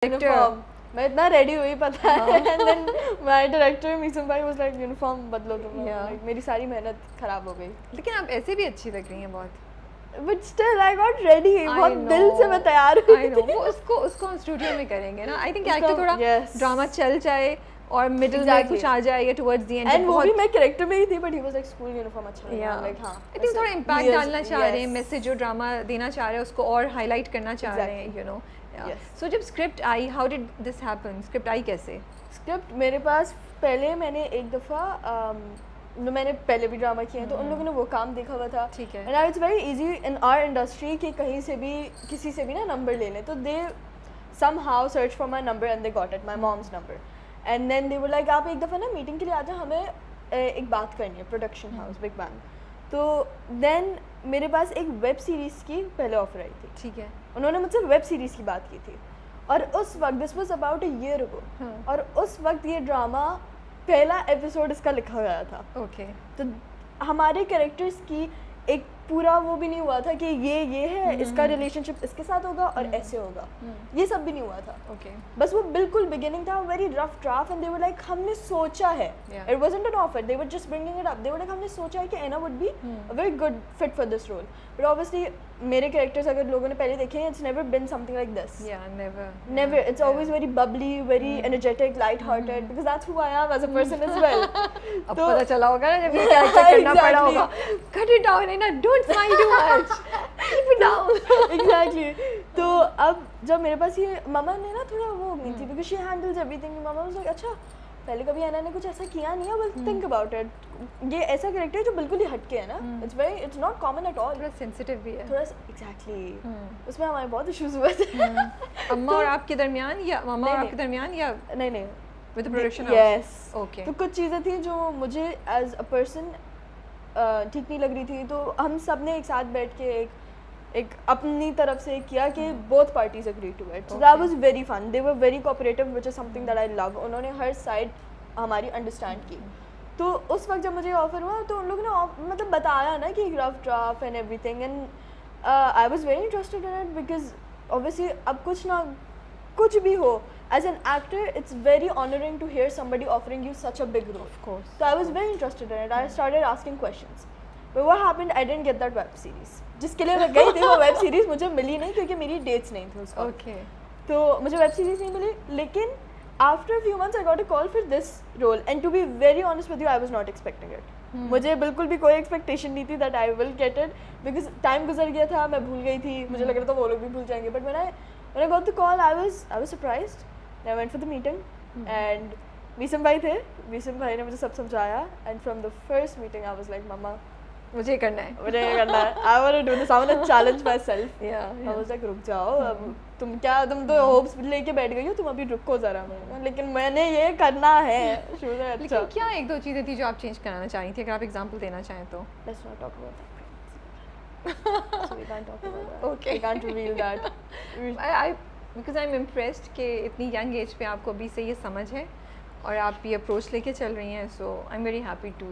Uniform मैं इतना ready हुई पता है and then my director Meesam भाई वाज लाइक यूनिफॉर्म बदलो तुम लाइक मेरी सारी मेहनत खराब हो गई। लेकिन आप ऐसे भी अच्छी लग रही हैं बहुत। But still I got ready बहुत दिल से मैं तैयार हुई। आई नो वो उसको हम स्टूडियो में करेंगे ना। आई थिंक कैरेक्टर थोड़ा ड्रामा चल जाए और मिडिल में कुछ आ जाए या टुवर्ड्स द एंड वो भी मैं कैरेक्टर में ही थी but he was like school uniform अच्छा लगा लाइक हां आई थिंक थोड़ा इंपैक्ट डालना चाह रहे हैं मैसेज जो ड्रामा देना चाह रहे हैं उसको और हाईलाइट करना चाह रहे हैं यू नो। सो जब स्क्रिप्ट आई how did this happen? Script आई कैसे? स्क्रिप्ट मेरे पास पहले मैंने एक दफ़ा मैंने पहले भी ड्रामा किए हैं तो उन लोगों ने वो काम देखा हुआ था। ठीक है। And it's very easy in our industry कि कहीं से भी किसी से भी ना नंबर ले लें तो दे somehow search for my number and they got it, my mom's number. And then they were like आप एक दफ़ा ना मीटिंग के लिए आ जाओ हमें एक बात करनी है प्रोडक्शन हाउस बिग बैंग। तो देन मेरे पास एक वेब सीरीज़ की पहले ऑफर आई थी। ठीक है। उन्होंने मुझसे वेब सीरीज़ की बात की थी और उस वक्त this was about a year ago और उस वक्त ये ड्रामा पहला एपिसोड इसका लिखा गया था। ओके। तो हमारे कैरेक्टर्स की एक पूरा वो भी नहीं हुआ था कि ये है इसका रिलेशनशिप इसके साथ होगा और ऐसे होगा, ये सब भी नहीं हुआ था। ओके। बस वो बिल्कुल बिगिनिंग था, very rough draft and they were like हमने सोचा है, it wasn't an offer, they were just bringing it up, they were like हमने सोचा है कि Anna would be a very good fit for this role. But obviously मेरे characters अगर लोगों ने पहले देखे हैं it's never been something like this. Never it's always very bubbly, very energetic, light hearted because that's who I am as a person as well. अब पता चला होगा ना जब ये कैरेक्टर करना पड़ा होगा। Cut it down and don't smile too much, keep it down. Exactly. तो अब जब मेरे पास ये मामा ने ना थोड़ा वो उम्मीद थी because she handles everything. Mama was like अच्छा पहले कभी एना ने कुछ ऐसा किया नहीं है, बट थिंक अबाउट इट, ये ऐसा कैरेक्टर है जो बिल्कुल ही हटके है ना, it's not common at all, थोड़ा सेंसिटिव भी है थोड़ा एग्जैक्टली। उसमें हमारे बहुत इश्यूज हुए थे अम्मा और आपके दरमियान या मामा और आपके दरमियान या नहीं with the production house? Yes. Okay. तो कुछ चीज़ें थी जो मुझे एज अ पर्सन ठीक नहीं लग रही थी, तो हम सब ने एक साथ बैठ के एक अपनी तरफ से किया कि both parties agree to it, so that was very fun, they were very cooperative which is something that I love. उन्होंने हर साइड हमारी अंडरस्टैंड की। तो उस वक्त जब मुझे ऑफर हुआ तो उन लोगों ने मतलब बताया ना कि rough draft and everything and I was very interested in it because obviously अब कुछ भी हो as an actor it's very honoring to hear somebody offering you such a big role, of course, so I was very interested in it. I started asking questions, but what happened, I didn't get that web series जिसके लिए मैं गई थी। वो web series मुझे मिली नहीं क्योंकि मेरी डेट्स नहीं थी उसका। ओके। तो मुझे वेब सीरीज नहीं मिली, लेकिन after a few months I got a call for this role and to be very honest with you I was not expecting it. मुझे बिल्कुल भी कोई एक्सपेक्टेशन नहीं थी that I will get it because time गुजर गया था, मैं भूल गई थी, मुझे लग रहा था वो लोग भी भूल जाएंगे, but when I got the call I was surprised. I went for the meeting and Meesam भाई थे, मीसम भाई ने मुझे सब समझाया and from the first meeting I was like मम्मा मुझे करना है I want to do this, I want to challenge myself. I was like रुक जाओ, अब तुम तो होप्स लेके बैठ गई हो, तुम अभी रुको जरा, लेकिन मैंने ये करना है शुरू से। अच्छा लेकिन क्या एक दो चीज़ें थी जो आप चेंज कराना चाह रही थी, अगर आप एग्जांपल देना चाहें तो? Let's not talk about that. So we can't talk about that. Okay. We can't reveal that. Because I'm impressed कि इतनी यंग एज पे आपको अभी से ये समझ है और आप ये अप्रोच लेके चल रही हैं, so I am very happy to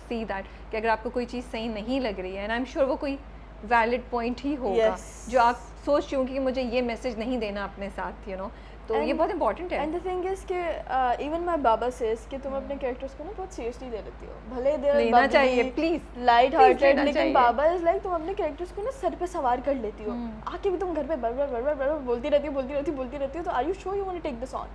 see that कि अगर आपको कोई चीज़ सही नहीं लग रही है एंड आई एम श्योर वो कोई वैलिड पॉइंट ही होगा जो आप सोच रही होंगी कि मुझे ये मैसेज नहीं देना अपने साथ, यू नो, तो ये बहुत इंपॉर्टेंट है। एंड द थिंग इज कि इवन माय बाबा सेज कि तुम अपने कैरेक्टर्स को ना बहुत सीरियसली ले लेती हो, भले दे लेना चाहिए प्लीज लाइट हार्टेड, लेकिन बाबा इज लाइक तुम अपने कैरेक्टर्स को ना सर पे सवार कर लेती हो, आके भी तुम घर पे बड़ बोलती रहती हो, तो are you sure you want to take this on?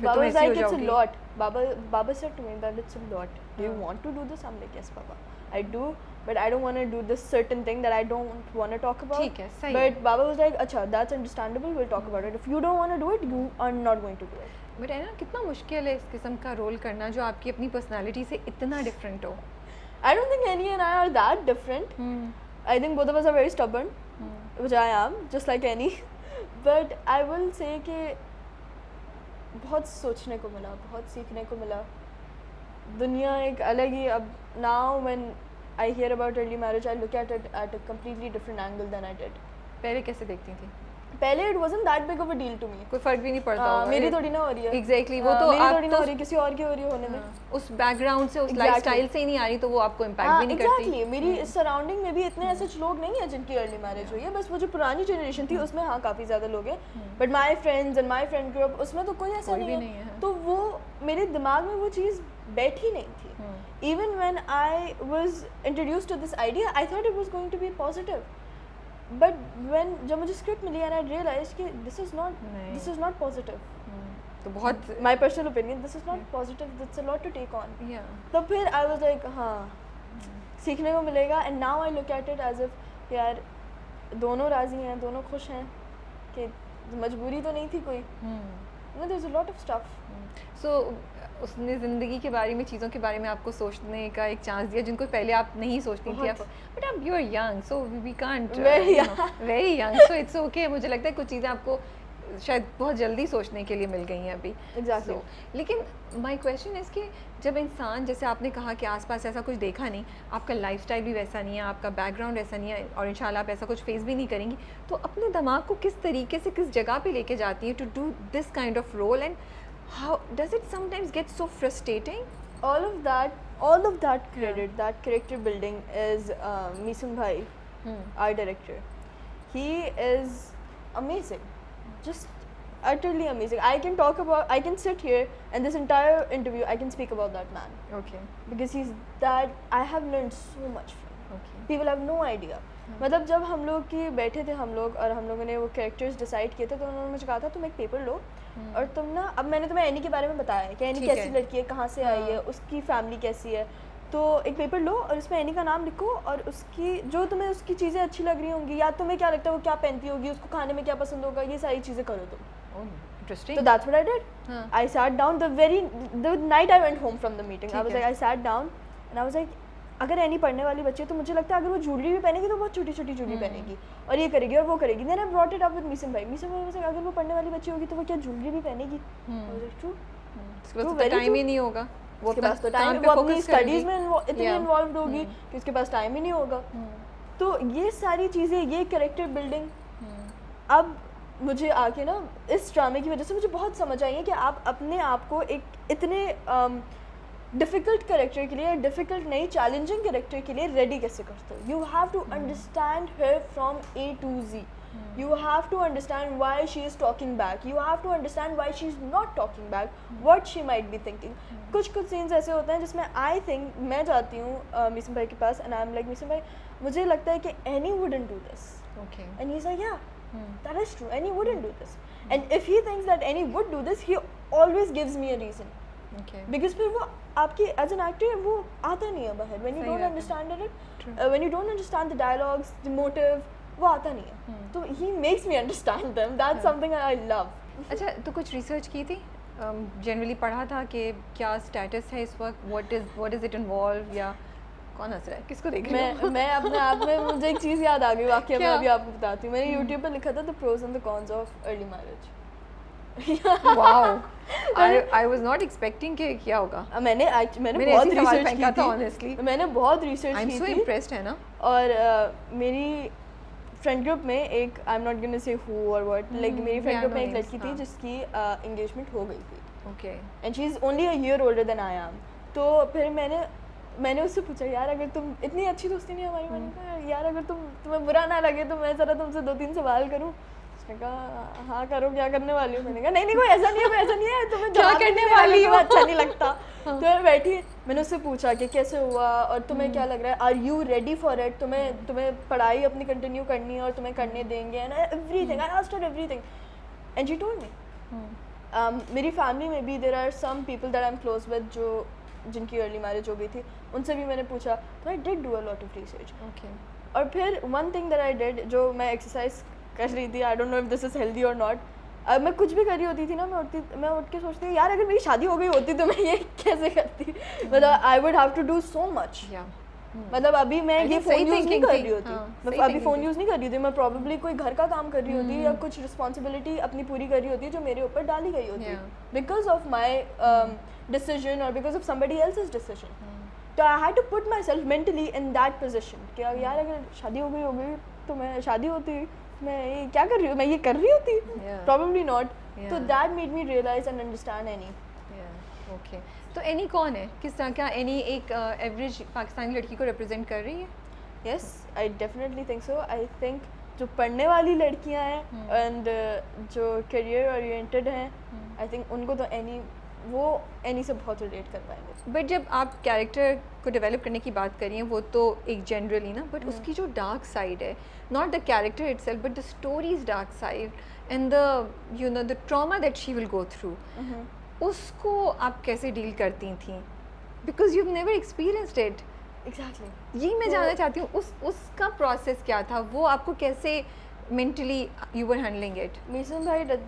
Baba is like it's a lot, baba said to me that it's a lot, do you want to do this? I am like yes baba I do, but I don't want to do this certain thing that I don't want to talk about. ठीक है, सही। But Baba was like, अच्छा, that's understandable. We'll talk about it. If you don't want to do it, you are not going to do it. But है ना, कितना मुश्किल है इस किस्म का रोल करना जो आपकी अपनी पर्सनालिटी से इतना डिफरेंट हो। I don't think Annie and I are that different. I think both of us are very stubborn, which I am, just like Annie. But I will say कि बहुत सोचने को मिला, बहुत सीखने को मिला। दुनिया एक अलग ही अब now when I hear about early marriage I look at it at a completely different angle than I did. पहले कैसे देखती थी? पहले it wasn't that big of a deal to me, कोई फर्क भी नहीं पड़ता होगा। मेरी थोड़ी ना हो रही है, एग्जैक्टली वो तो मेरी आप थोड़ी ना तो हो रही, किसी और की हो रही है होने में। उस बैकग्राउंड से उस Exactly. लाइफस्टाइल से ही नहीं आ रही तो वो आपको इम्पैक्ट भी नहीं करती। एग्जैक्टली मेरी सराउंडिंग में भी इतने ऐसे लोग नहीं है जिनकी अर्ली मैरिज हुई है, बस वो जो पुरानी जनरेशन थी उसमें हाँ काफ़ी ज़्यादा लोग हैं, but my friends and my friend group उसमें तो कोई ऐसा कोई नहीं भी है, नहीं है। तो वो मेरे दिमाग में वो चीज़ बैठी नहीं थी। Even when I was introduced to this idea, I thought it was going to be positive. But when जब मुझे स्क्रिप्ट मिली and I realized कि this is not positive. तो बहुत My personal opinion, this is not positive. That's a lot to take on. yeah. तो फिर I was like हाँ सीखने को मिलेगा, and now I look at it as if यार दोनों राजी हैं, दोनों खुश हैं, कि मजबूरी तो नहीं थी कोई। No, there's a lot of stuff. So उसने ज़िंदगी के बारे में, चीज़ों के बारे में आपको सोचने का एक चांस दिया जिनको पहले आप नहीं सोचती थी। आप बट आप you are young so we can't very young so it's okay. मुझे लगता है कुछ चीज़ें आपको शायद बहुत जल्दी सोचने के लिए मिल गई हैं अभी। Exactly. लेकिन माय क्वेश्चन इज़ कि जब इंसान, जैसे आपने कहा कि आसपास ऐसा कुछ देखा नहीं, आपका लाइफस्टाइल भी वैसा नहीं है, आपका बैकग्राउंड ऐसा नहीं है और इंशाल्लाह आप ऐसा कुछ फेस भी नहीं करेंगी, तो अपने दिमाग को किस तरीके से किस जगह पे लेके जाती है to do this kind of role, and how does it sometimes get so frustrating? all of that credit, that character building is Misum Bhai, our director. He is amazing, just utterly amazing. I can sit here and this entire interview I can speak about that man, Okay. because I have learned so much from him. Okay. People have no idea. मतलब जब हम लोग की बैठे थे हम लोग और हम लोगों ने वो कैरेक्टर्स डिसाइड किए थे, तो उन्होंने मुझे कहा था तुम एक पेपर लो और तुम ना, अब मैंने तुम्हें एनी के बारे में बताया है कि एनी ठीक कैसी है। लड़की है, कहाँ से आई है, उसकी फैमिली कैसी है, तो एक पेपर लो और उसमें एनी का नाम लिखो और उसकी जो तुम्हें उसकी चीज़ें अच्छी लग रही होंगी या तुम्हें क्या लगता है वो क्या पहनती होगी, उसको खाने में क्या पसंद होगा, ये सारी चीज़ें करो तुम। Oh, interesting. So that's what I did. I sat down the night I went home from the meeting. I was like, I sat down and I was like, अगर एनी पढ़ने वाली बच्ची है तो मुझे लगता है अगर वो ज्वेलरी भी पहनेगी तो बहुत छोटी छोटी ज्वेलरी पहनेगी और ये करेगी और वो करेगी। Then I brought it up with Misum Bhai. Misum Bhai was like, अगर वो पढ़ने वाली बच्ची होगी तो वो क्या ज्वेलरी भी पहनेगी? I was like, true. उसके पास तो टाइम ही नहीं होगा, वो उसके पास तो टाइम, वो अपनी स्टडीज में इतनी इन्वॉल्व होगी कि उसके पास टाइम ही नहीं होगा। तो ये सारी चीज़ें, ये कैरेक्टर बिल्डिंग अब मुझे आके ना इस ड्रामे की वजह से मुझे बहुत समझ आई है कि आप अपने आप को एक इतने डिफ़िकल्ट कैरेक्टर के लिए, डिफ़िकल्ट नहीं चैलेंजिंग कैरेक्टर के लिए रेडी कैसे करते हो। You have to understand her from A to Z. You have to understand why she is talking back. You have to understand why she is not talking back. What she might be thinking. कुछ scenes ऐसे होते हैं जिसमें I think मैं जाती हूँ मिसम भाई के पास and I am like Misam भाई मुझे लगता है कि Annie wouldn't do this Okay. And he is like yeah that is true, Annie wouldn't do this and if he thinks that Annie would do this he always gives me a reason Okay. Because फिर वो आपकी as an actor वो आता नहीं है बाहर when you सही don't बात है। Understand it, True. When you don't understand the dialogues, the motive, वो आता नहीं है। तो he makes me understand them, that's something I love. अच्छा, तो कुछ रिसर्च की थी, जनरली पढ़ा था कि क्या स्टेटस है इस वक्त, व्हाट इज इट इन्वॉल्व, या कौन हंस रहा है, किसको देख रही हो? मैं अपने आप में मुझे एक चीज़ याद आ गई, वाकई मैं क्या? अभी आपको बताती हूँ। मैंने YouTube पे लिखा था the pros and the cons of early marriage. Wow, I was not expecting कि क्या होगा। मैंने मैंने बहुत ऐसे सवाल रिसर्च फेंका की था, थी, honestly. मैंने बहुत रिसर्च आई एम की सो थी इम्प्रेस्ड, है ना। और मेरी फ्रेंड ग्रुप में एक, I am not gonna say who और व्हाट, लाइक मेरी फ्रेंड yeah, ग्रुप में no एक names, लड़की थी हाँ. जिसकी एंगेजमेंट हो गई थी okay. And she is only a year older than I am. तो फिर मैंने उससे पूछा यार अगर तुम, इतनी अच्छी दोस्ती नहीं हमारी, मैंने कहा यार अगर तुम्हें बुरा ना लगे तो मैं ज़रा तुमसे 2-3 सवाल करूँ। उसने कहा हाँ करो, क्या करने वाली हो? मैंने कहा नहीं कोई ऐसा नहीं है, तुम्हें क्या जवाब करने देने वाली में हो? अच्छा नहीं लगता। तो मैं बैठी, मैंने उससे पूछा कि कैसे हुआ और तुम्हें क्या लग रहा है, are you ready for it, तुम्हें पढ़ाई अपनी कंटिन्यू करनी है और तुम्हें करने देंगे, and everything, I asked her everything and she told me. मेरी फैमिली में भी there are some people that I am close with जो जिनकी अर्ली मैरिज हो गई थी, उनसे भी मैंने पूछा, तो I did do a lot of research. Okay. और फिर one thing that I did, जो मैं एक्सरसाइज कर रही थी, I don't know if this is healthy और नॉट, मैं कुछ भी कर रही होती थी ना, मैं उठ के सोचती थी यार अगर मेरी शादी हो गई होती तो मैं ये कैसे करती, मतलब I would have to do so much. मतलब अभी मैं ये फ़ोन यूज़ नहीं कर रही होती, मैं अभी फ़ोन यूज़ नहीं कर रही होती, मैं प्रॉब्ली कोई घर का काम कर रही होती या कुछ रिस्पॉन्सिबिलिटी अपनी पूरी कर रही होती जो मेरे ऊपर डाली गई होती बिकॉज ऑफ माई डिसीजन और because of somebody else's decision. तो I had to put myself mentally in that position कि यार अगर शादी हो गई तो मैं शादी होती मैं ये क्या कर रही हूँ, मैं ये कर रही होती, Yeah. probably not. Yeah. So that made me realize and understand Annie. Okay तो एनी कौन है, किस तरह का एनी एक एवरेज पाकिस्तानी लड़की को रिप्रेजेंट कर रही है? Yes, I definitely think so. I think जो पढ़ने वाली लड़कियां हैं and जो career oriented हैं, I think उनको तो एनी से बहुत रिलेट कर पाएंगे. बट जब आप कैरेक्टर को डेवलप करने की बात करिए वो तो एक जनरली ना, बट उसकी जो डार्क साइड है, not the character itself but the stories dark side and the you know the trauma that she will go through, उसको आप कैसे डील करती थी? Because you never experienced it. Exactly. यही मैं जानना चाहती हूँ, उसका प्रोसेस क्या था, वो आपको कैसे mentally you were handling it? Meeson भाई